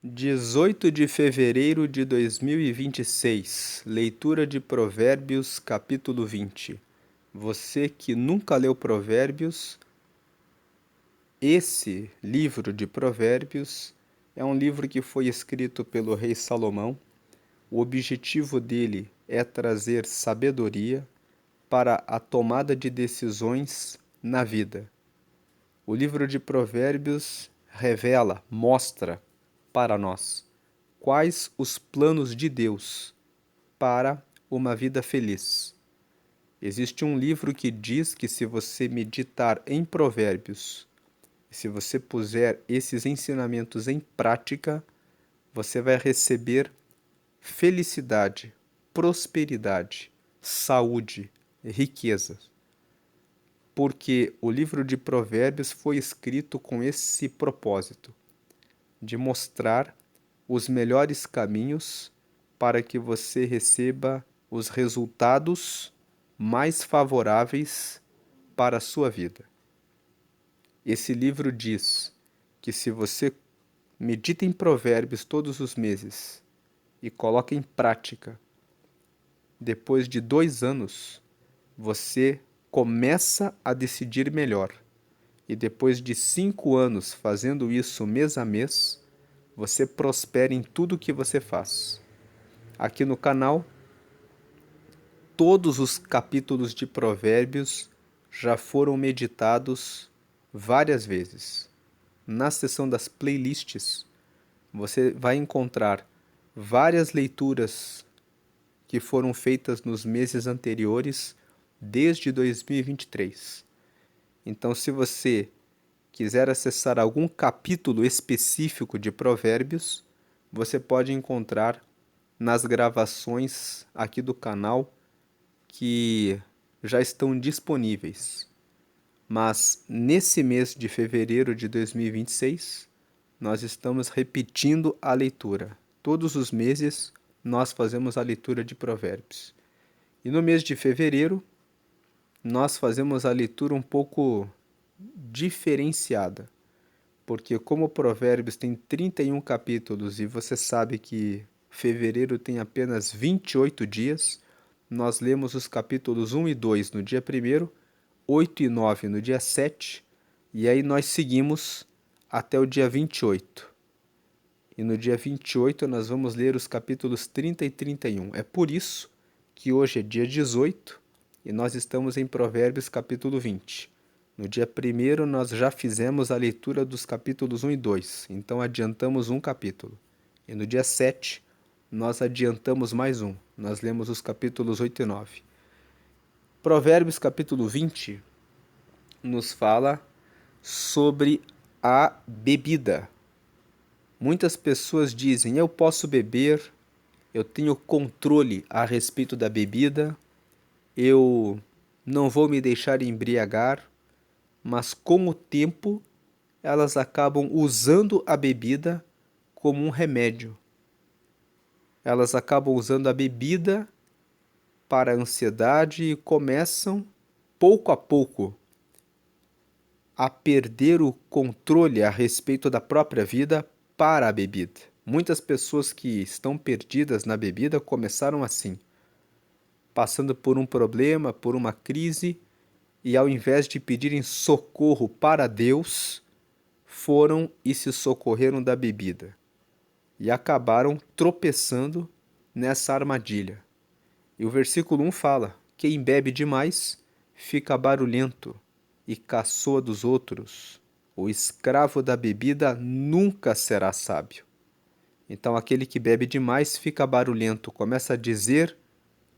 18 de fevereiro de 2026, leitura de Provérbios, capítulo 20. Você que nunca leu Provérbios, esse livro de Provérbios é um livro que foi escrito pelo rei Salomão. O objetivo dele é trazer sabedoria para a tomada de decisões na vida. O livro de Provérbios revela, mostra para nós quais os planos de Deus para uma vida feliz. Existe um livro que diz que se você meditar em Provérbios, se você puser esses ensinamentos em prática, você vai receber felicidade, prosperidade, saúde, riqueza. Porque o livro de Provérbios foi escrito com esse propósito, de mostrar os melhores caminhos para que você receba os resultados mais favoráveis para a sua vida. Esse livro diz que se você medita em Provérbios todos os meses e coloca em prática, depois de 2 anos, você começa a decidir melhor. E depois de 5 anos fazendo isso mês a mês, você prospera em tudo que você faz. Aqui no canal, todos os capítulos de Provérbios já foram meditados várias vezes. Na seção das playlists, você vai encontrar várias leituras que foram feitas nos meses anteriores, desde 2023. Então, se você quiser acessar algum capítulo específico de Provérbios, você pode encontrar nas gravações aqui do canal que já estão disponíveis. Mas nesse mês de fevereiro de 2026, nós estamos repetindo a leitura. Todos os meses nós fazemos a leitura de Provérbios. E no mês de fevereiro, nós fazemos a leitura um pouco diferenciada, porque como Provérbios tem 31 capítulos e você sabe que fevereiro tem apenas 28 dias, nós lemos os capítulos 1 e 2 no dia 1º, 8 e 9 no dia 7, e aí nós seguimos até o dia 28. E no dia 28 nós vamos ler os capítulos 30 e 31. É por isso que hoje é dia 18 e nós estamos em Provérbios capítulo 20. No dia 1º nós já fizemos a leitura dos capítulos 1 e 2, então adiantamos um capítulo. E no dia 7 nós adiantamos mais um, nós lemos os capítulos 8 e 9. Provérbios capítulo 20 nos fala sobre a bebida. Muitas pessoas dizem, eu posso beber, eu tenho controle a respeito da bebida, eu não vou me deixar embriagar, mas com o tempo elas acabam usando a bebida como um remédio. Elas acabam usando a bebida para a ansiedade e começam, pouco a pouco, a perder o controle a respeito da própria vida para a bebida. Muitas pessoas que estão perdidas na bebida começaram assim, passando por um problema, por uma crise, e ao invés de pedirem socorro para Deus, foram e se socorreram da bebida e acabaram tropeçando nessa armadilha. E o versículo 1 fala: quem bebe demais fica barulhento e caçoa dos outros. O escravo da bebida nunca será sábio. Então aquele que bebe demais fica barulhento, começa a dizer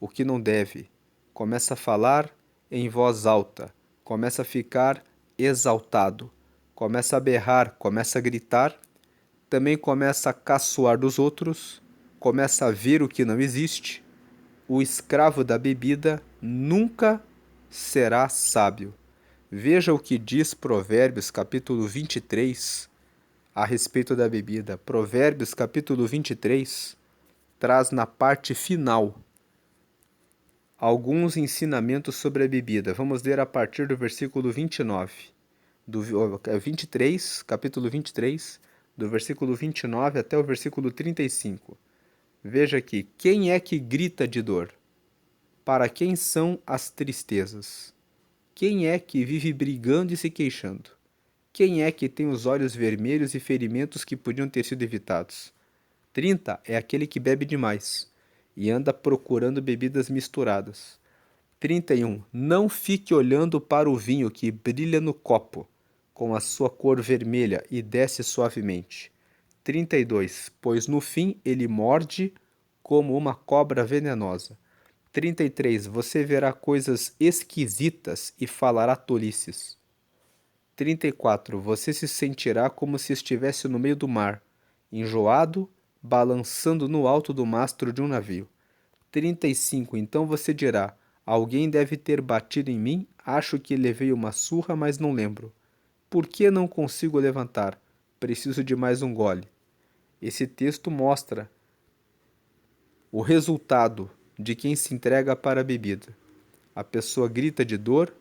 o que não deve, começa a falar em voz alta, começa a ficar exaltado, começa a berrar, começa a gritar, também começa a caçoar dos outros, começa a ver o que não existe. O escravo da bebida nunca será sábio. Veja o que diz Provérbios capítulo 23 a respeito da bebida. Provérbios capítulo 23 traz na parte final alguns ensinamentos sobre a bebida. Vamos ler a partir do versículo 29. Do 23, capítulo 23, do versículo 29 até o versículo 35. Veja aqui, quem é que grita de dor? Para quem são as tristezas? Quem é que vive brigando e se queixando? Quem é que tem os olhos vermelhos e ferimentos que podiam ter sido evitados? 30 é aquele que bebe demais e anda procurando bebidas misturadas. 31. Não fique olhando para o vinho que brilha no copo, com a sua cor vermelha e desce suavemente. 32. Pois no fim ele morde como uma cobra venenosa. 33. Você verá coisas esquisitas e falará tolices. 34. Você se sentirá como se estivesse no meio do mar, enjoado, balançando no alto do mastro de um navio. 35. Então você dirá: alguém deve ter batido em mim, acho que levei uma surra, mas não lembro. Por que não consigo levantar? Preciso de mais um gole. Esse texto mostra o resultado de quem se entrega para a bebida. A pessoa grita de dor,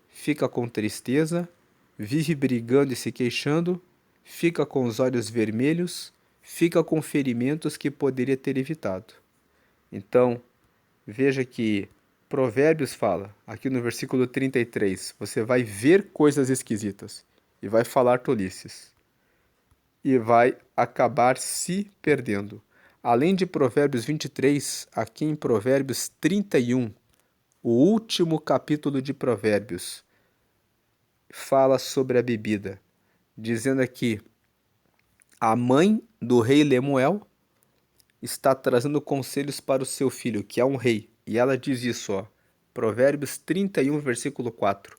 fica com tristeza, vive brigando e se queixando, fica com os olhos vermelhos, fica com ferimentos que poderia ter evitado. Então, veja que Provérbios fala, aqui no versículo 33, você vai ver coisas esquisitas e vai falar tolices e vai acabar se perdendo. Além de Provérbios 23, aqui em Provérbios 31, o último capítulo de Provérbios, fala sobre a bebida, dizendo aqui: a mãe do rei Lemuel está trazendo conselhos para o seu filho, que é um rei. E ela diz isso, ó, Provérbios 31, versículo 4.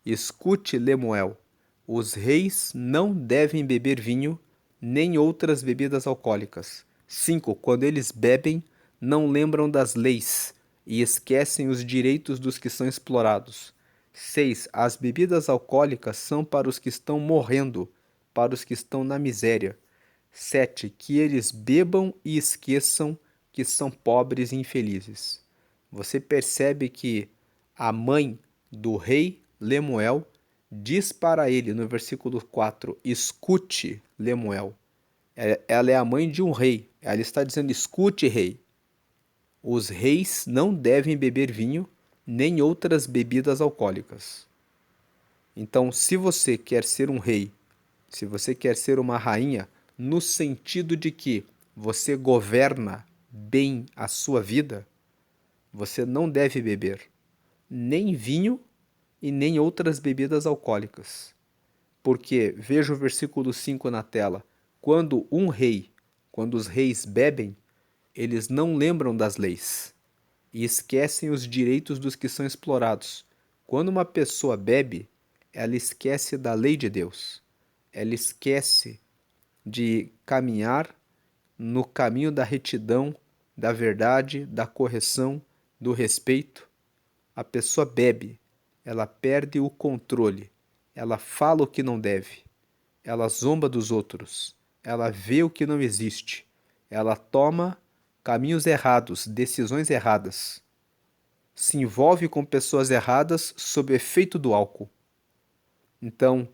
Escute, Lemuel, os reis não devem beber vinho, nem outras bebidas alcoólicas. 5. Quando eles bebem, não lembram das leis e esquecem os direitos dos que são explorados. 6. As bebidas alcoólicas são para os que estão morrendo, para os que estão na miséria. 7. Que eles bebam e esqueçam que são pobres e infelizes. Você percebe que a mãe do rei Lemuel diz para ele no versículo 4: escute, Lemuel. Ela é a mãe de um rei. Ela está dizendo: escute, rei. Os reis não devem beber vinho nem outras bebidas alcoólicas. Então, se você quer ser um rei, se você quer ser uma rainha, no sentido de que você governa bem a sua vida, você não deve beber nem vinho e nem outras bebidas alcoólicas. Porque, veja o versículo 5 na tela, quando quando os reis bebem, eles não lembram das leis e esquecem os direitos dos que são explorados. Quando uma pessoa bebe, ela esquece da lei de Deus. Ela esquece de caminhar no caminho da retidão, da verdade, da correção, do respeito. A pessoa bebe, ela perde o controle, ela fala o que não deve, ela zomba dos outros, ela vê o que não existe, ela toma caminhos errados, decisões erradas, se envolve com pessoas erradas sob o efeito do álcool. Então,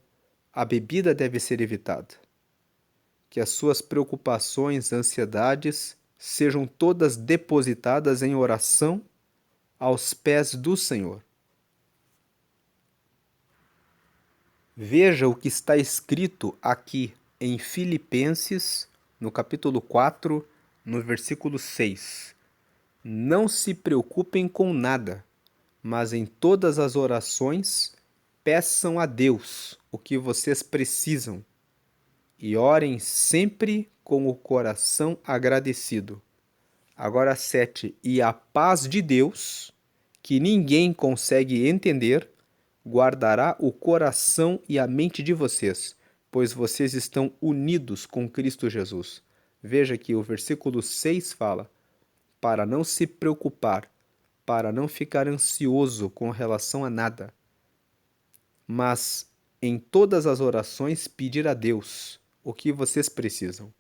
a bebida deve ser evitada. Que as suas preocupações, ansiedades sejam todas depositadas em oração aos pés do Senhor. Veja o que está escrito aqui em Filipenses, no capítulo 4, no versículo 6. Não se preocupem com nada, mas em todas as orações peçam a Deus o que vocês precisam e orem sempre com o coração agradecido. Agora 7. E a paz de Deus, que ninguém consegue entender, guardará o coração e a mente de vocês, pois vocês estão unidos com Cristo Jesus. Veja que o versículo 6 fala: para não se preocupar, para não ficar ansioso com relação a nada, mas em todas as orações pedir a Deus o que vocês precisam,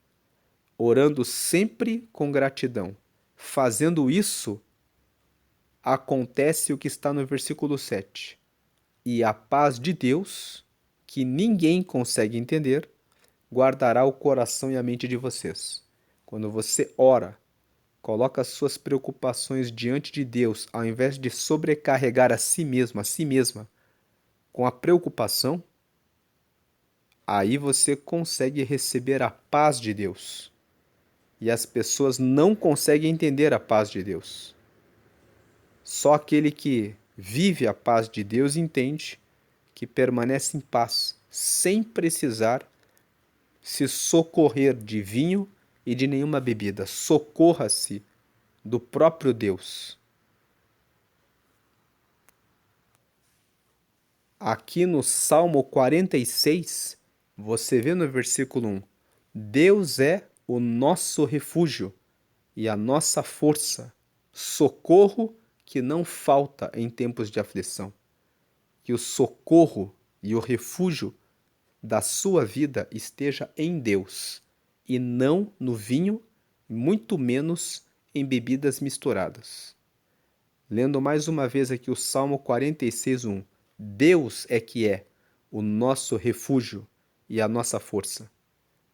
orando sempre com gratidão. Fazendo isso, acontece o que está no versículo 7. E a paz de Deus, que ninguém consegue entender, guardará o coração e a mente de vocês. Quando você ora, coloca as suas preocupações diante de Deus, ao invés de sobrecarregar a si mesmo, a si mesma, com a preocupação, aí você consegue receber a paz de Deus. E as pessoas não conseguem entender a paz de Deus. Só aquele que vive a paz de Deus entende que permanece em paz, sem precisar se socorrer de vinho e de nenhuma bebida. Socorra-se do próprio Deus. Aqui no Salmo 46, você vê no versículo 1: Deus é o nosso refúgio e a nossa força, socorro que não falta em tempos de aflição. Que o socorro e o refúgio da sua vida esteja em Deus e não no vinho, muito menos em bebidas misturadas. Lendo mais uma vez aqui o Salmo 46, 1. Deus é que é o nosso refúgio e a nossa força.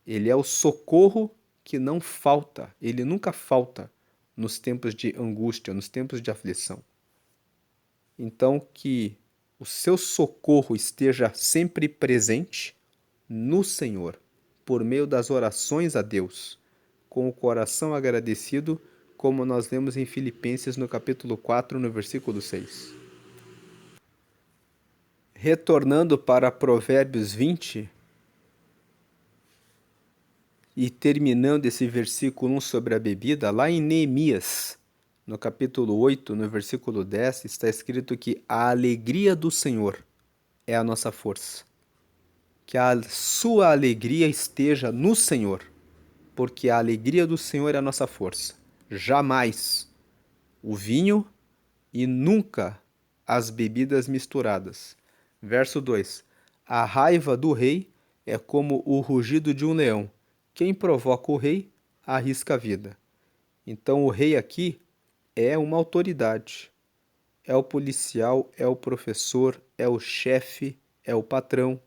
Ele é o socorro que não falta, ele nunca falta nos tempos de angústia, nos tempos de aflição. Então, que o seu socorro esteja sempre presente no Senhor, por meio das orações a Deus, com o coração agradecido, como nós lemos em Filipenses no capítulo 4, no versículo 6. Retornando para Provérbios 20 e terminando esse versículo 1 sobre a bebida, lá em Neemias, no capítulo 8, no versículo 10, está escrito que a alegria do Senhor é a nossa força. Que a sua alegria esteja no Senhor, porque a alegria do Senhor é a nossa força. Jamais o vinho e nunca as bebidas misturadas. Verso 2: A raiva do rei é como o rugido de um leão. Quem provoca o rei arrisca a vida. Então o rei aqui é uma autoridade. É o policial, é o professor, é o chefe, é o patrão,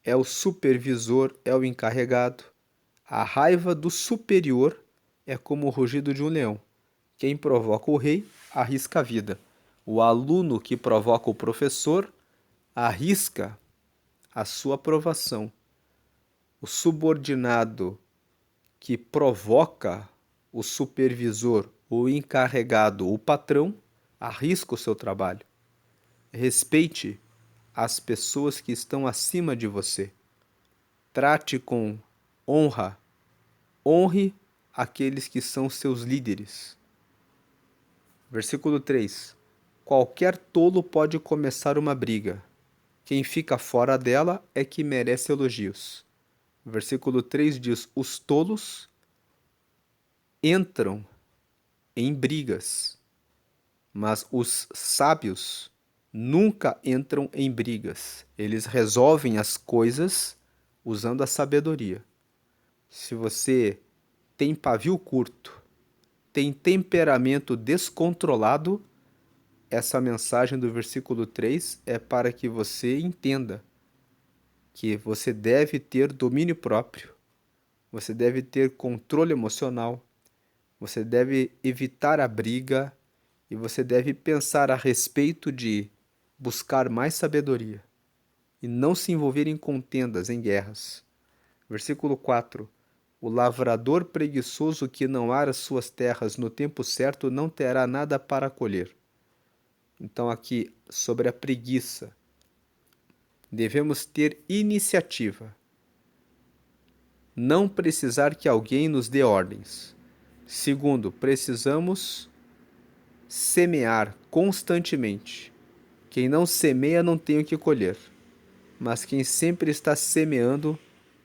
é o supervisor, é o encarregado. A raiva do superior é como o rugido de um leão. Quem provoca o rei arrisca a vida. O aluno que provoca o professor arrisca a sua aprovação. O subordinado que provoca o supervisor, o encarregado, o patrão, arrisca o seu trabalho. Respeite as pessoas que estão acima de você. Trate com honra. Honre aqueles que são seus líderes. Versículo 3. Qualquer tolo pode começar uma briga. Quem fica fora dela é que merece elogios. Versículo 3 diz: os tolos entram em brigas, mas os sábios nunca entram em brigas. Eles resolvem as coisas usando a sabedoria. Se você tem pavio curto, tem temperamento descontrolado, essa mensagem do versículo 3 é para que você entenda que você deve ter domínio próprio, você deve ter controle emocional, você deve evitar a briga e você deve pensar a respeito de buscar mais sabedoria e não se envolver em contendas, em guerras. Versículo 4. O lavrador preguiçoso que não ara suas terras no tempo certo não terá nada para colher. Então, aqui, sobre a preguiça, devemos ter iniciativa. Não precisar que alguém nos dê ordens. Segundo, precisamos semear constantemente. Quem não semeia não tem o que colher, mas quem sempre está semeando,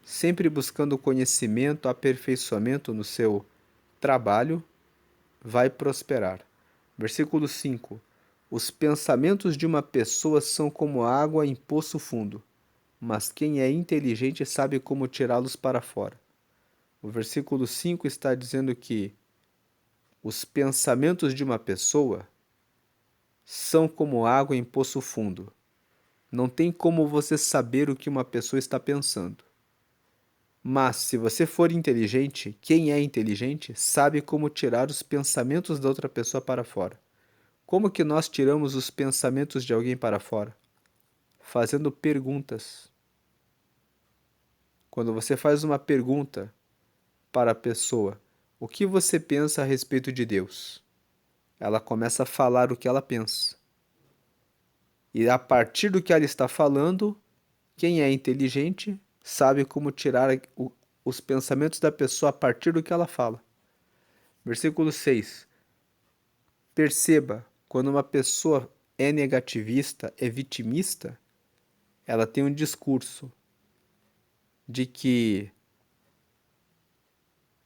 sempre buscando conhecimento, aperfeiçoamento no seu trabalho, vai prosperar. Versículo 5. Os pensamentos de uma pessoa são como água em poço fundo, mas quem é inteligente sabe como tirá-los para fora. O versículo 5 está dizendo que os pensamentos de uma pessoa são como água em poço fundo. Não tem como você saber o que uma pessoa está pensando. Mas se você for inteligente, quem é inteligente sabe como tirar os pensamentos da outra pessoa para fora. Como que nós tiramos os pensamentos de alguém para fora? Fazendo perguntas. Quando você faz uma pergunta para a pessoa, o que você pensa a respeito de Deus? Ela começa a falar o que ela pensa. E a partir do que ela está falando, quem é inteligente sabe como tirar os pensamentos da pessoa a partir do que ela fala. Versículo 6. Perceba, quando uma pessoa é negativista, é vitimista, ela tem um discurso de que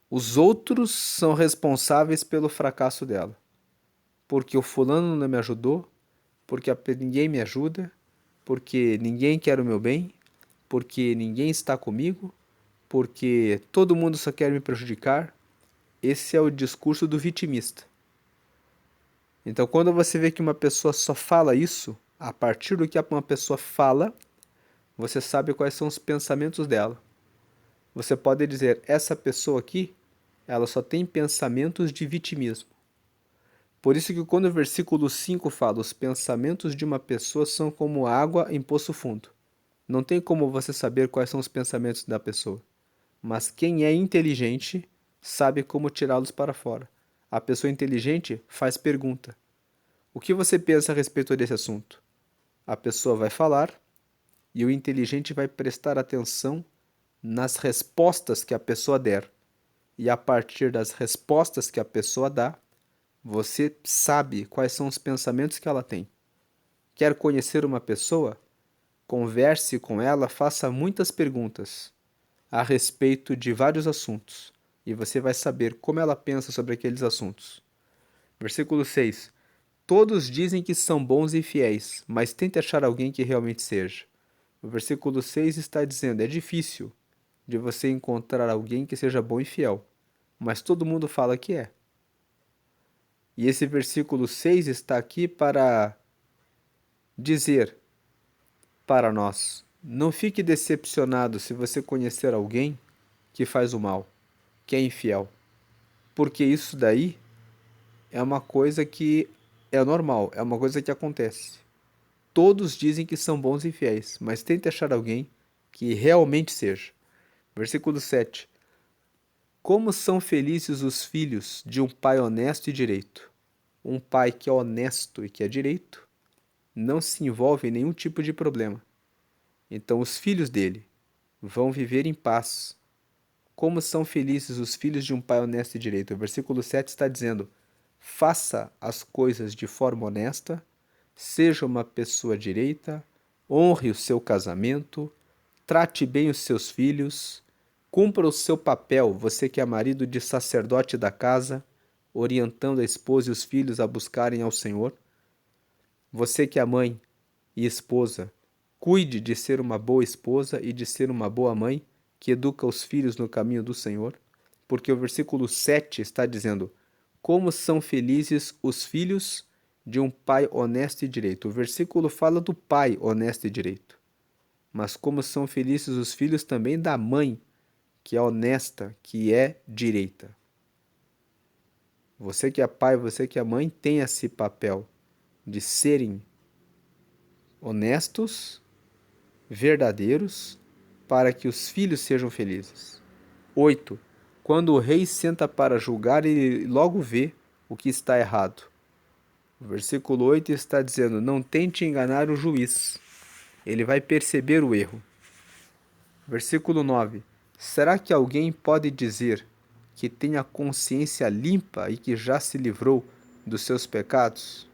os outros são responsáveis pelo fracasso dela. Porque o fulano não me ajudou, porque ninguém me ajuda, porque ninguém quer o meu bem, porque ninguém está comigo, porque todo mundo só quer me prejudicar. Esse é o discurso do vitimista. Então, quando você vê que uma pessoa só fala isso, a partir do que uma pessoa fala, você sabe quais são os pensamentos dela. Você pode dizer, essa pessoa aqui, ela só tem pensamentos de vitimismo. Por isso que quando o versículo 5 fala, os pensamentos de uma pessoa são como água em poço fundo. Não tem como você saber quais são os pensamentos da pessoa. Mas quem é inteligente sabe como tirá-los para fora. A pessoa inteligente faz pergunta. O que você pensa a respeito desse assunto? A pessoa vai falar e o inteligente vai prestar atenção nas respostas que a pessoa der. E a partir das respostas que a pessoa dá, você sabe quais são os pensamentos que ela tem. Quer conhecer uma pessoa? Converse com ela, faça muitas perguntas a respeito de vários assuntos e você vai saber como ela pensa sobre aqueles assuntos. Versículo 6. Todos dizem que são bons e fiéis, mas tente achar alguém que realmente seja. O versículo 6 está dizendo: é difícil de você encontrar alguém que seja bom e fiel, mas todo mundo fala que é. E esse versículo 6 está aqui para dizer para nós: não fique decepcionado se você conhecer alguém que faz o mal, que é infiel, porque isso daí é uma coisa que é normal, é uma coisa que acontece. Todos dizem que são bons e fiéis, mas tente achar alguém que realmente seja. Versículo 7. Como são felizes os filhos de um pai honesto e direito. Um pai que é honesto e que é direito não se envolve em nenhum tipo de problema. Então os filhos dele vão viver em paz. Como são felizes os filhos de um pai honesto e direito. O versículo 7 está dizendo: faça as coisas de forma honesta, seja uma pessoa direita, honre o seu casamento, trate bem os seus filhos, cumpra o seu papel, você que é marido de sacerdote da casa, orientando a esposa e os filhos a buscarem ao Senhor. Você que é mãe e esposa, cuide de ser uma boa esposa e de ser uma boa mãe que educa os filhos no caminho do Senhor, porque o versículo 7 está dizendo: como são felizes os filhos de um pai honesto e direito. O versículo fala do pai honesto e direito, mas como são felizes os filhos também da mãe, que é honesta, que é direita. Você que é pai, você que é mãe, tem esse papel de serem honestos, verdadeiros, para que os filhos sejam felizes. 8. Quando o rei senta para julgar, ele logo vê o que está errado. O versículo 8 está dizendo: não tente enganar o juiz, ele vai perceber o erro. Versículo 9. Será que alguém pode dizer que tem a consciência limpa e que já se livrou dos seus pecados?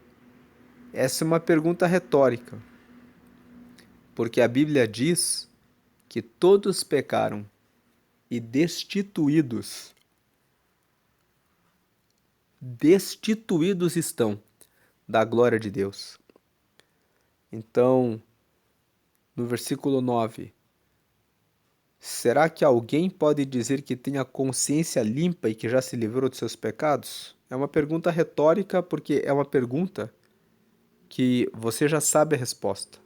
Essa é uma pergunta retórica, porque a Bíblia diz que todos pecaram e destituídos estão da glória de Deus. Então, no versículo 9, será que alguém pode dizer que tem a consciência limpa e que já se livrou dos seus pecados? É uma pergunta retórica, porque é uma pergunta que você já sabe a resposta.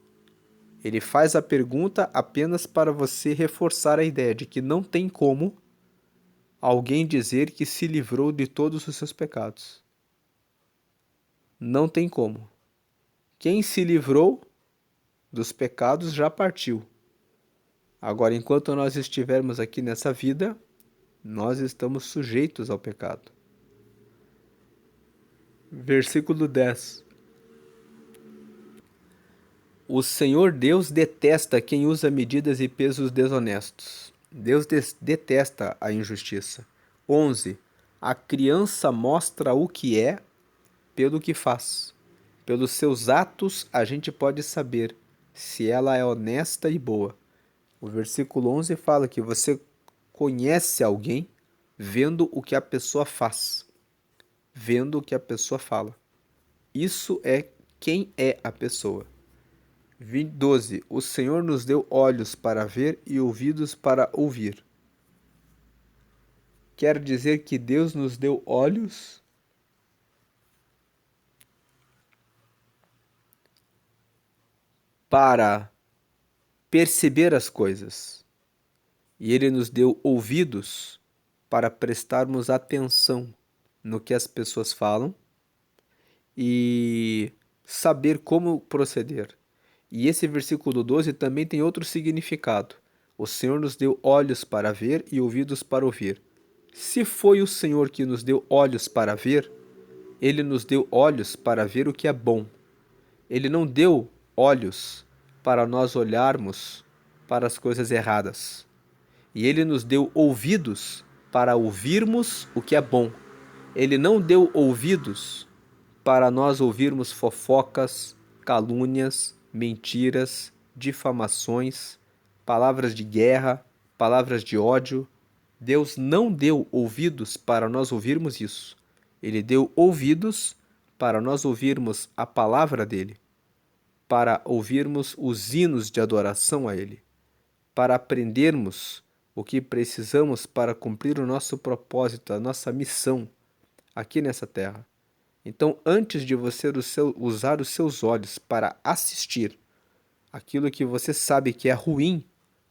Ele faz a pergunta apenas para você reforçar a ideia de que não tem como alguém dizer que se livrou de todos os seus pecados. Não tem como. Quem se livrou dos pecados já partiu. Agora, enquanto nós estivermos aqui nessa vida, nós estamos sujeitos ao pecado. Versículo 10. O Senhor Deus detesta quem usa medidas e pesos desonestos. Deus detesta a injustiça. 11. A criança mostra o que é pelo que faz. Pelos seus atos a gente pode saber se ela é honesta e boa. O versículo 11 fala que você conhece alguém vendo o que a pessoa faz, vendo o que a pessoa fala. Isso é quem é a pessoa. 12. O Senhor nos deu olhos para ver e ouvidos para ouvir. Quer dizer que Deus nos deu olhos para perceber as coisas. E Ele nos deu ouvidos para prestarmos atenção no que as pessoas falam e saber como proceder. E esse versículo 12 também tem outro significado. O Senhor nos deu olhos para ver e ouvidos para ouvir. Se foi o Senhor que nos deu olhos para ver, Ele nos deu olhos para ver o que é bom. Ele não deu olhos para nós olharmos para as coisas erradas. E Ele nos deu ouvidos para ouvirmos o que é bom. Ele não deu ouvidos para nós ouvirmos fofocas, calúnias, mentiras, difamações, palavras de guerra, palavras de ódio. Deus não deu ouvidos para nós ouvirmos isso. Ele deu ouvidos para nós ouvirmos a palavra dele, para ouvirmos os hinos de adoração a ele, para aprendermos o que precisamos para cumprir o nosso propósito, a nossa missão aqui nessa terra. Então, antes de você usar os seus olhos para assistir aquilo que você sabe que é ruim,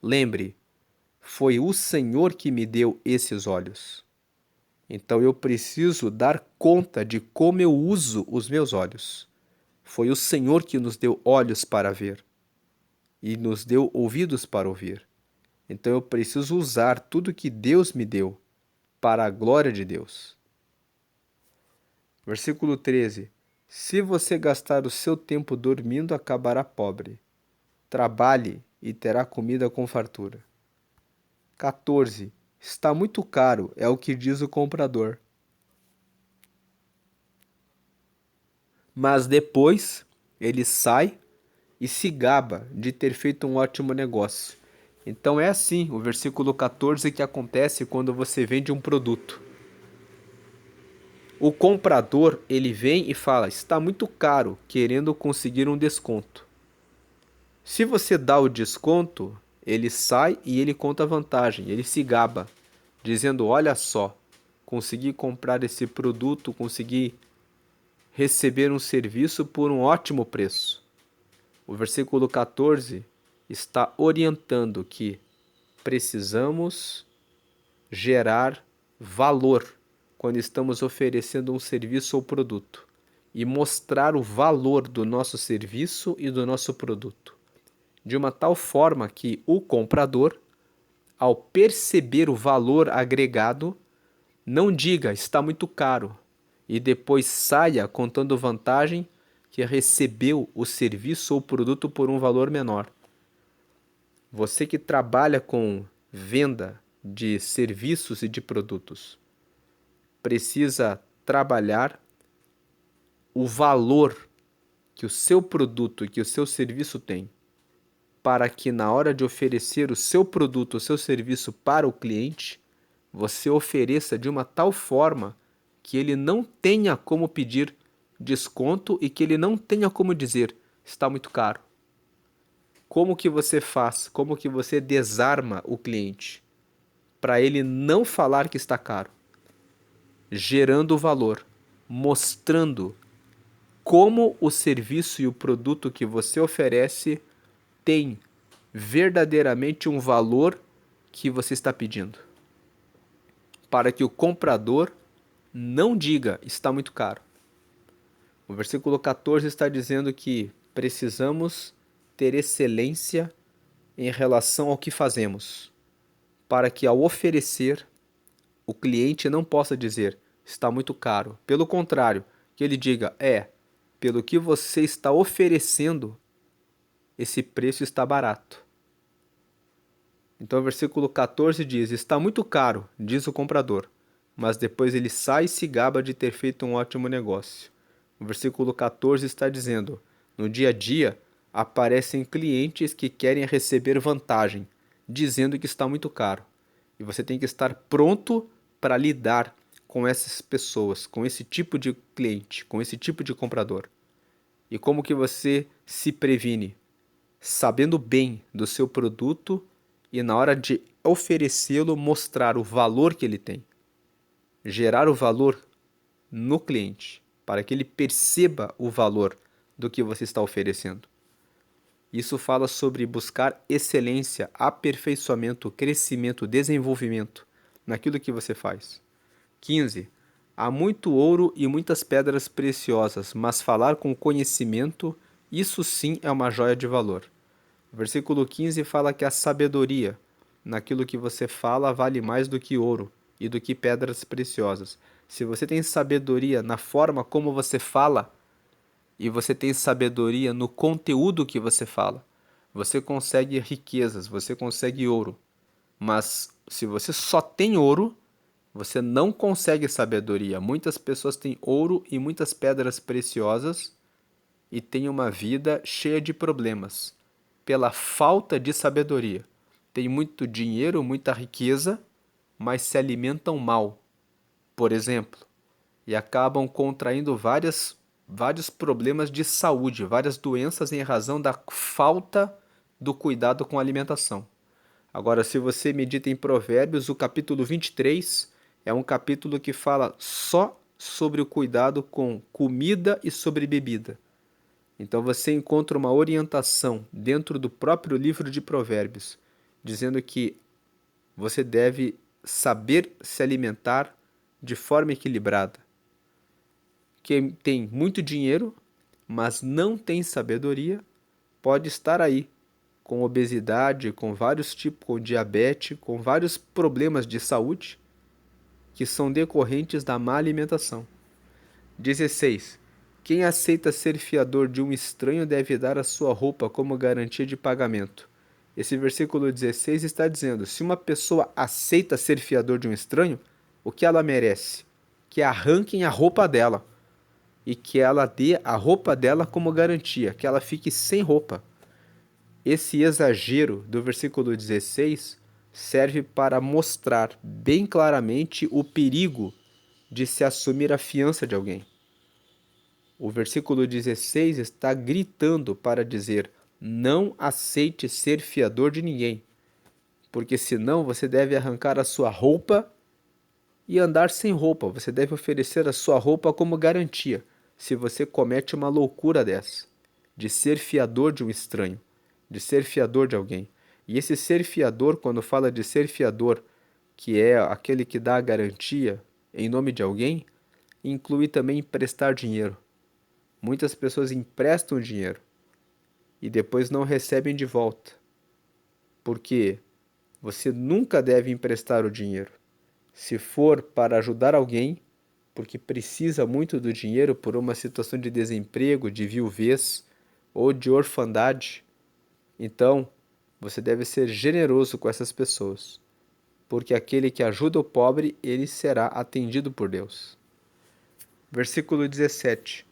lembre, foi o Senhor que me deu esses olhos. Então eu preciso dar conta de como eu uso os meus olhos. Foi o Senhor que nos deu olhos para ver e nos deu ouvidos para ouvir. Então eu preciso usar tudo que Deus me deu para a glória de Deus. Versículo 13. Se você gastar o seu tempo dormindo, acabará pobre. Trabalhe e terá comida com fartura. 14. Está muito caro, é o que diz o comprador. Mas depois ele sai e se gaba de ter feito um ótimo negócio. Então é assim o versículo 14 que acontece quando você vende um produto. O comprador, ele vem e fala, está muito caro, querendo conseguir um desconto. Se você dá o desconto, ele sai e ele conta a vantagem, ele se gaba, dizendo, olha só, consegui comprar esse produto, consegui receber um serviço por um ótimo preço. O versículo 14 está orientando que precisamos gerar valor quando estamos oferecendo um serviço ou produto e mostrar o valor do nosso serviço e do nosso produto, de uma tal forma que o comprador, ao perceber o valor agregado, não diga está muito caro e depois saia contando vantagem que recebeu o serviço ou produto por um valor menor. Você que trabalha com venda de serviços e de produtos, precisa trabalhar o valor que o seu produto e que o seu serviço tem, para que na hora de oferecer o seu produto, o seu serviço para o cliente, você ofereça de uma tal forma que ele não tenha como pedir desconto e que ele não tenha como dizer está muito caro. Como que você faz? Como que você desarma o cliente para ele não falar que está caro? Gerando valor, mostrando como o serviço e o produto que você oferece tem verdadeiramente um valor que você está pedindo, para que o comprador não diga está muito caro. O versículo 14 está dizendo que precisamos ter excelência em relação ao que fazemos, para que ao oferecer, o cliente não possa dizer está muito caro. Pelo contrário, que ele diga pelo que você está oferecendo, esse preço está barato. Então o versículo 14 diz: está muito caro, diz o comprador, mas depois ele sai e se gaba de ter feito um ótimo negócio. O versículo 14 está dizendo: no dia a dia aparecem clientes que querem receber vantagem, dizendo que está muito caro. E você tem que estar pronto para lidar com essas pessoas, com esse tipo de cliente, com esse tipo de comprador. E como que você se previne? Sabendo bem do seu produto e na hora de oferecê-lo, mostrar o valor que ele tem. Gerar o valor no cliente, para que ele perceba o valor do que você está oferecendo. Isso fala sobre buscar excelência, aperfeiçoamento, crescimento, desenvolvimento naquilo que você faz. 15. Há muito ouro e muitas pedras preciosas, mas falar com conhecimento, isso sim é uma joia de valor. O versículo 15 fala que a sabedoria naquilo que você fala vale mais do que ouro e do que pedras preciosas. Se você tem sabedoria na forma como você fala e você tem sabedoria no conteúdo que você fala, você consegue riquezas, você consegue ouro. Mas se você só tem ouro, você não consegue sabedoria. Muitas pessoas têm ouro e muitas pedras preciosas e têm uma vida cheia de problemas pela falta de sabedoria. Tem muito dinheiro, muita riqueza, mas se alimentam mal, por exemplo, e acabam contraindo vários problemas de saúde, várias doenças em razão da falta do cuidado com a alimentação. Agora, se você medita em Provérbios, o capítulo 23 é um capítulo que fala só sobre o cuidado com comida e sobre bebida. Então você encontra uma orientação dentro do próprio livro de Provérbios, dizendo que você deve saber se alimentar de forma equilibrada. Quem tem muito dinheiro, mas não tem sabedoria, pode estar aí com obesidade, com vários tipos, com diabetes, com vários problemas de saúde que são decorrentes da má alimentação. 16. Quem aceita ser fiador de um estranho deve dar a sua roupa como garantia de pagamento. Esse versículo 16 está dizendo: se uma pessoa aceita ser fiador de um estranho, o que ela merece? Que arranquem a roupa dela e que ela dê a roupa dela como garantia, que ela fique sem roupa. Esse exagero do versículo 16 serve para mostrar bem claramente o perigo de se assumir a fiança de alguém. O versículo 16 está gritando para dizer: não aceite ser fiador de ninguém, porque senão você deve arrancar a sua roupa e andar sem roupa. Você deve oferecer a sua roupa como garantia, se você comete uma loucura dessa, de ser fiador de um estranho, de ser fiador de alguém. E esse ser fiador, quando fala de ser fiador, que é aquele que dá a garantia em nome de alguém, inclui também emprestar dinheiro. Muitas pessoas emprestam dinheiro e depois não recebem de volta, porque você nunca deve emprestar o dinheiro. Se for para ajudar alguém, porque precisa muito do dinheiro por uma situação de desemprego, de viuvez ou de orfandade, então você deve ser generoso com essas pessoas, porque aquele que ajuda o pobre, ele será atendido por Deus. Versículo 17.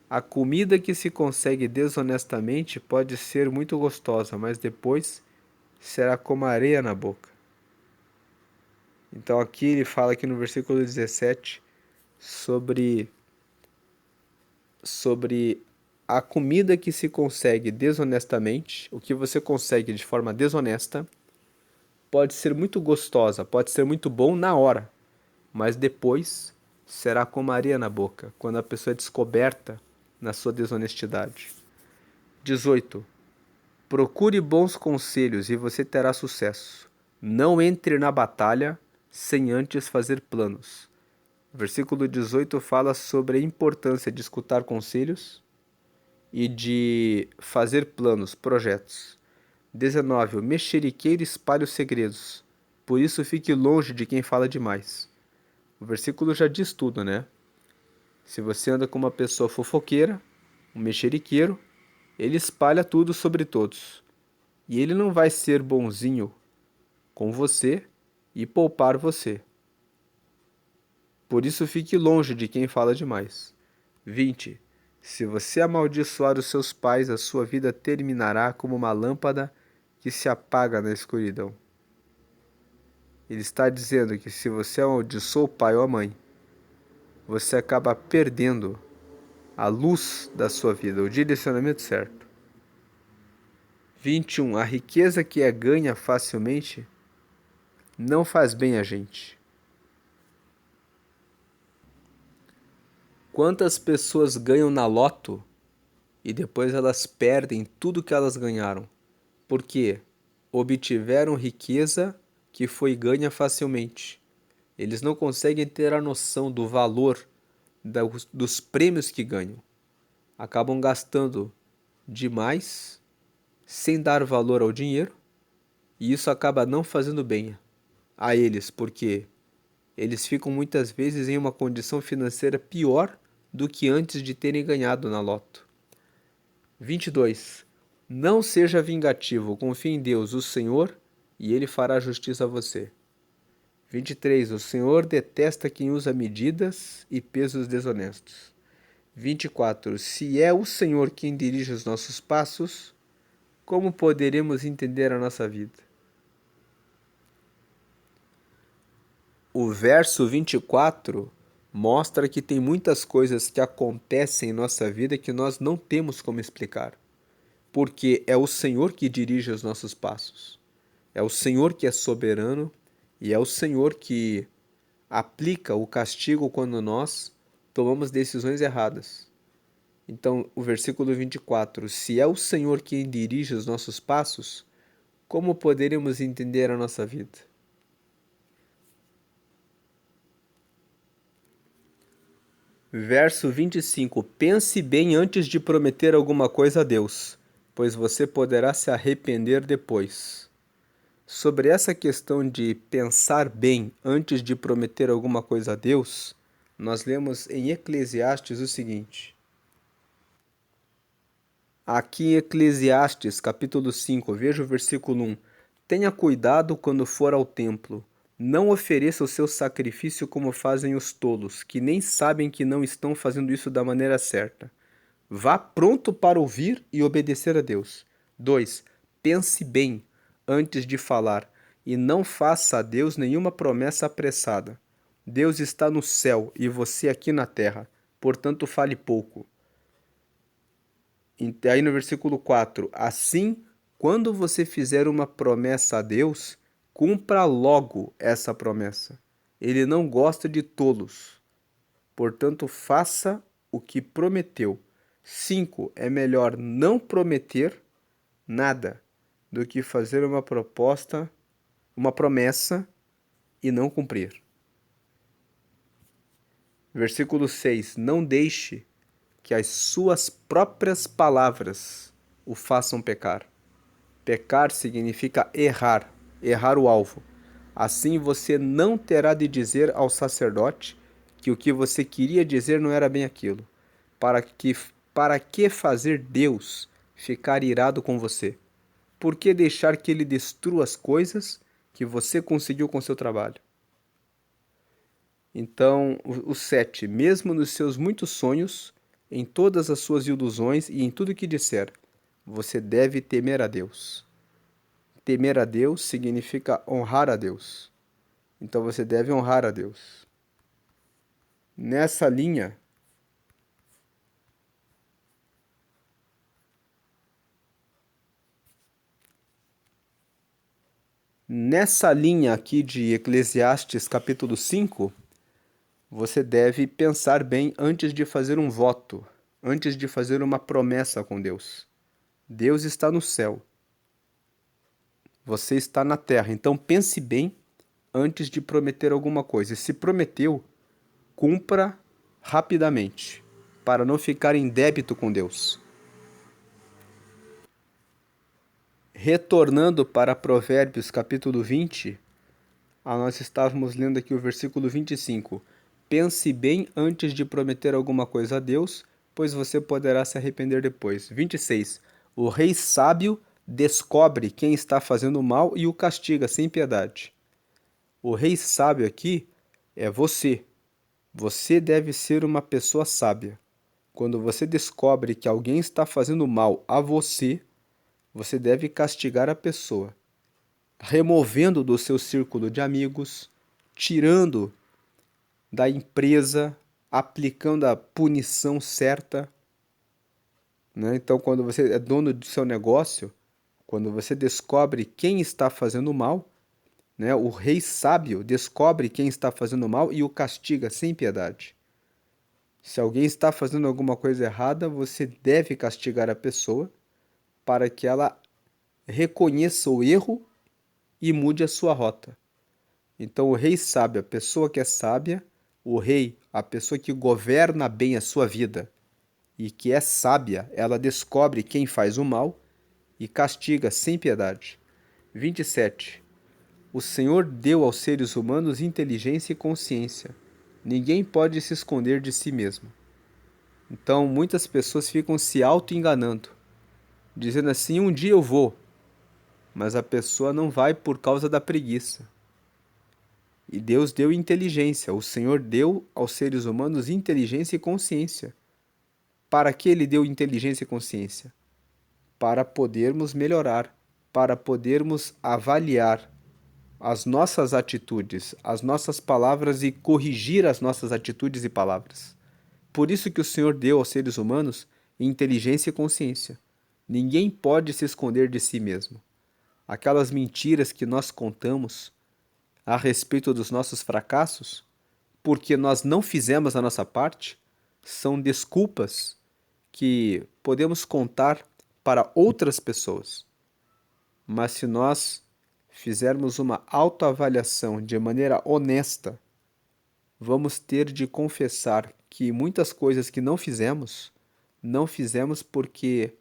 A comida que se consegue desonestamente pode ser muito gostosa, mas depois será como areia na boca. Então aqui ele fala aqui no versículo 17 sobre a comida que se consegue desonestamente, o que você consegue de forma desonesta, pode ser muito gostosa, pode ser muito bom na hora, mas depois será como areia na boca, quando a pessoa é descoberta na sua desonestidade. 18. Procure bons conselhos e você terá sucesso. Não entre na batalha sem antes fazer planos. O versículo 18 fala sobre a importância de escutar conselhos e de fazer planos, projetos. 19. O mexeriqueiro espalha os segredos, por isso fique longe de quem fala demais. O versículo já diz tudo, né? Se você anda com uma pessoa fofoqueira, um mexeriqueiro, ele espalha tudo sobre todos. E ele não vai ser bonzinho com você e poupar você. Por isso fique longe de quem fala demais. 20. Se você amaldiçoar os seus pais, a sua vida terminará como uma lâmpada que se apaga na escuridão. Ele está dizendo que se você amaldiçoa o pai ou a mãe, você acaba perdendo a luz da sua vida, o direcionamento certo. 21. A riqueza que é ganha facilmente não faz bem a gente. Quantas pessoas ganham na loto e depois elas perdem tudo que elas ganharam? Porque obtiveram riqueza que foi ganha facilmente. Eles não conseguem ter a noção do valor dos prêmios que ganham. Acabam gastando demais sem dar valor ao dinheiro e isso acaba não fazendo bem a eles, porque eles ficam muitas vezes em uma condição financeira pior do que antes de terem ganhado na loto. 22. Não seja vingativo, confie em Deus, o Senhor, e Ele fará justiça a você. 23. O Senhor detesta quem usa medidas e pesos desonestos. 24. Se é o Senhor quem dirige os nossos passos, como poderemos entender a nossa vida? O verso 24 mostra que tem muitas coisas que acontecem em nossa vida que nós não temos como explicar. Porque é o Senhor que dirige os nossos passos. É o Senhor que é soberano e é o Senhor que aplica o castigo quando nós tomamos decisões erradas. Então, o versículo 24: se é o Senhor quem dirige os nossos passos, como poderemos entender a nossa vida? Verso 25: pense bem antes de prometer alguma coisa a Deus, pois você poderá se arrepender depois. Sobre essa questão de pensar bem antes de prometer alguma coisa a Deus, nós lemos em Eclesiastes o seguinte. Aqui em Eclesiastes, capítulo 5, veja o versículo 1. Tenha cuidado quando for ao templo. Não ofereça o seu sacrifício como fazem os tolos, que nem sabem que não estão fazendo isso da maneira certa. Vá pronto para ouvir e obedecer a Deus. 2. Pense bem antes de falar e não faça a Deus nenhuma promessa apressada. Deus está no céu e você aqui na terra, portanto fale pouco. Aí no versículo 4, assim, quando você fizer uma promessa a Deus, cumpra logo essa promessa. Ele não gosta de tolos, portanto faça o que prometeu. 5, é melhor não prometer nada do que fazer uma promessa e não cumprir. Versículo 6, não deixe que as suas próprias palavras o façam pecar. Pecar significa errar, errar o alvo. Assim você não terá de dizer ao sacerdote que o que você queria dizer não era bem aquilo. Para que fazer Deus ficar irado com você? Por que deixar que ele destrua as coisas que você conseguiu com seu trabalho? Então, o 7, mesmo nos seus muitos sonhos, em todas as suas ilusões e em tudo que disser, você deve temer a Deus. Temer a Deus significa honrar a Deus. Então você deve honrar a Deus. Nessa linha, aqui de Eclesiastes capítulo 5, você deve pensar bem antes de fazer um voto, antes de fazer uma promessa com Deus. Deus está no céu Você está na terra, então pense bem antes de prometer alguma coisa. E se prometeu, cumpra rapidamente, para não ficar em débito com Deus. Retornando para Provérbios capítulo 20, nós estávamos lendo aqui o versículo 25. Pense bem antes de prometer alguma coisa a Deus, pois você poderá se arrepender depois. 26. O rei sábio descobre quem está fazendo mal e o castiga sem piedade. O rei sábio aqui é você. Você deve ser uma pessoa sábia. Quando você descobre que alguém está fazendo mal a você, você deve castigar a pessoa, removendo do seu círculo de amigos, tirando da empresa, aplicando a punição certa, né? Então, quando você é dono do seu negócio, quando você descobre quem está fazendo mal, né? O rei sábio descobre quem está fazendo mal e o castiga sem piedade. Se alguém está fazendo alguma coisa errada, você deve castigar a pessoa para que ela reconheça o erro e mude a sua rota. Então, o rei sábio, a pessoa que é sábia, o rei, a pessoa que governa bem a sua vida e que é sábia, ela descobre quem faz o mal e castiga sem piedade. 27. O Senhor deu aos seres humanos inteligência e consciência. Ninguém pode se esconder de si mesmo. Então, muitas pessoas ficam se auto-enganando, dizendo assim: um dia eu vou, mas a pessoa não vai por causa da preguiça. E Deus deu inteligência, o Senhor deu aos seres humanos inteligência e consciência. Para que Ele deu inteligência e consciência? Para podermos melhorar, para podermos avaliar as nossas atitudes, as nossas palavras e corrigir as nossas atitudes e palavras. Por isso que o Senhor deu aos seres humanos inteligência e consciência. Ninguém pode se esconder de si mesmo. Aquelas mentiras que nós contamos a respeito dos nossos fracassos, porque nós não fizemos a nossa parte, são desculpas que podemos contar para outras pessoas. Mas se nós fizermos uma autoavaliação de maneira honesta, vamos ter de confessar que muitas coisas que não fizemos porque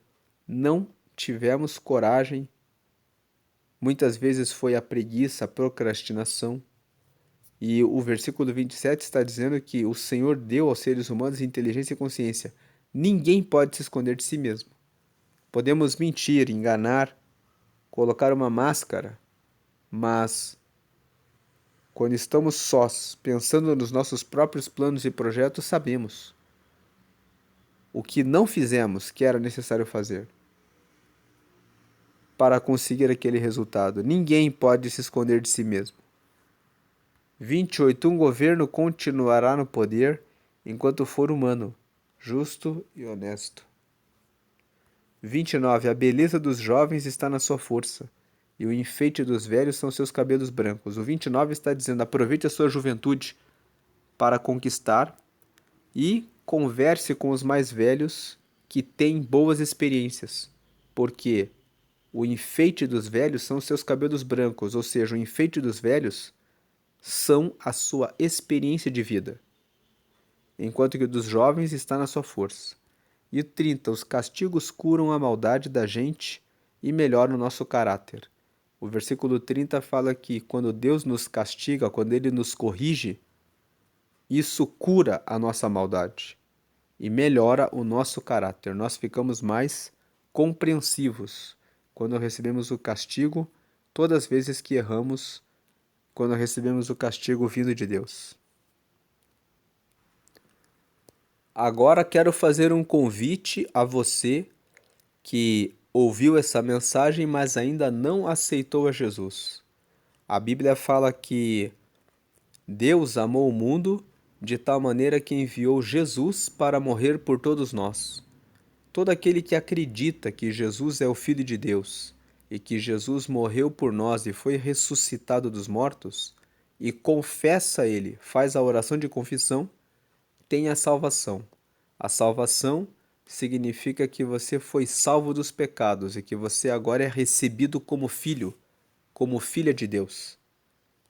não tivemos coragem. Muitas vezes foi a preguiça, a procrastinação. E o versículo 27 está dizendo que o Senhor deu aos seres humanos inteligência e consciência. Ninguém pode se esconder de si mesmo. Podemos mentir, enganar, colocar uma máscara, mas quando estamos sós, pensando nos nossos próprios planos e projetos, sabemos o que não fizemos que era necessário fazer para conseguir aquele resultado. Ninguém pode se esconder de si mesmo. 28. Um governo continuará no poder enquanto for humano, justo e honesto. 29. A beleza dos jovens está na sua força, e o enfeite dos velhos são seus cabelos brancos. O 29 está dizendo: aproveite a sua juventude para conquistar e converse com os mais velhos que têm boas experiências, porque o enfeite dos velhos são seus cabelos brancos, ou seja, o enfeite dos velhos são a sua experiência de vida, enquanto que o dos jovens está na sua força. E 30. Os castigos curam a maldade da gente e melhoram o nosso caráter. O versículo 30 fala que quando Deus nos castiga, quando Ele nos corrige, isso cura a nossa maldade e melhora o nosso caráter. Nós ficamos mais compreensivos quando recebemos o castigo, todas as vezes que erramos, quando recebemos o castigo vindo de Deus. Agora quero fazer um convite a você que ouviu essa mensagem, mas ainda não aceitou a Jesus. A Bíblia fala que Deus amou o mundo de tal maneira que enviou Jesus para morrer por todos nós. Todo aquele que acredita que Jesus é o Filho de Deus e que Jesus morreu por nós e foi ressuscitado dos mortos, e confessa Ele, faz a oração de confissão, tem a salvação. A salvação significa que você foi salvo dos pecados e que você agora é recebido como filho, como filha de Deus.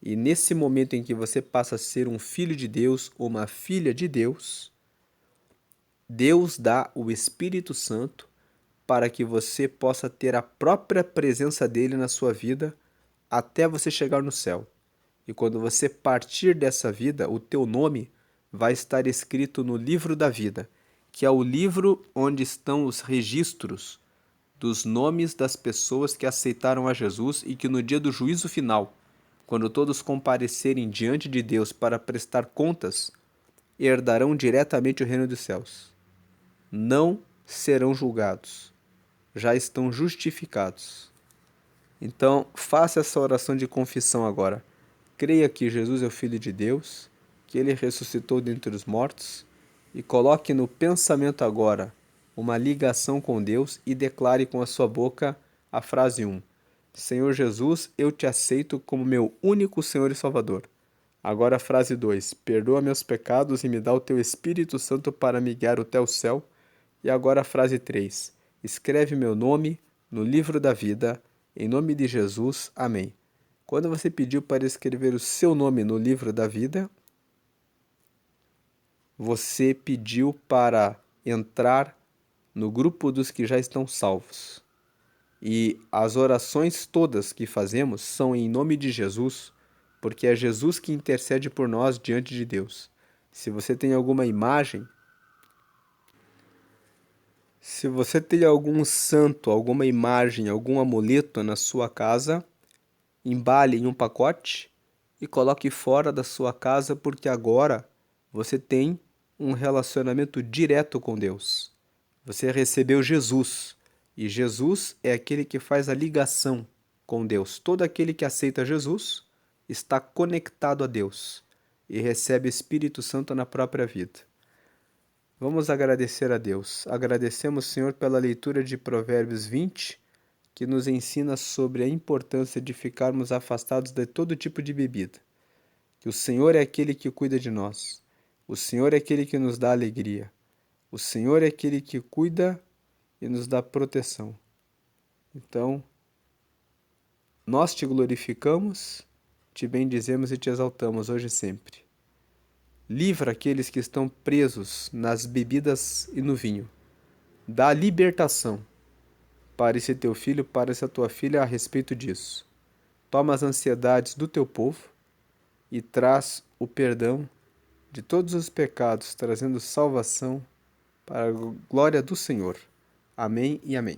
E nesse momento em que você passa a ser um filho de Deus ou uma filha de Deus, Deus dá o Espírito Santo para que você possa ter a própria presença dele na sua vida até você chegar no céu. E quando você partir dessa vida, o teu nome vai estar escrito no livro da vida, que é o livro onde estão os registros dos nomes das pessoas que aceitaram a Jesus e que no dia do juízo final, quando todos comparecerem diante de Deus para prestar contas, herdarão diretamente o reino dos céus. Não serão julgados, já estão justificados. Então, faça essa oração de confissão agora. Creia que Jesus é o Filho de Deus, que ele ressuscitou dentre os mortos, e coloque no pensamento agora uma ligação com Deus e declare com a sua boca a frase 1. Senhor Jesus, eu te aceito como meu único Senhor e Salvador. Agora a frase 2. Perdoa meus pecados e me dá o teu Espírito Santo para me guiar até o céu. E agora a frase 3. Escreve meu nome no livro da vida. Em nome de Jesus. Amém. Quando você pediu para escrever o seu nome no livro da vida, você pediu para entrar no grupo dos que já estão salvos. E as orações todas que fazemos são em nome de Jesus, porque é Jesus que intercede por nós diante de Deus. Se você tem alguma imagem, se você tem algum santo, alguma imagem, algum amuleto na sua casa, embale em um pacote e coloque fora da sua casa, porque agora você tem um relacionamento direto com Deus. Você recebeu Jesus, e Jesus é aquele que faz a ligação com Deus. Todo aquele que aceita Jesus está conectado a Deus e recebe Espírito Santo na própria vida. Vamos agradecer a Deus. Agradecemos, Senhor, pela leitura de Provérbios 20, que nos ensina sobre a importância de ficarmos afastados de todo tipo de bebida. Que o Senhor é aquele que cuida de nós. O Senhor é aquele que nos dá alegria. O Senhor é aquele que cuida e nos dá proteção. Então, nós te glorificamos, te bendizemos e te exaltamos hoje e sempre. Livra aqueles que estão presos nas bebidas e no vinho. Dá libertação para esse teu filho, para essa tua filha a respeito disso. Toma as ansiedades do teu povo e traz o perdão de todos os pecados, trazendo salvação para a glória do Senhor. Amém e amém.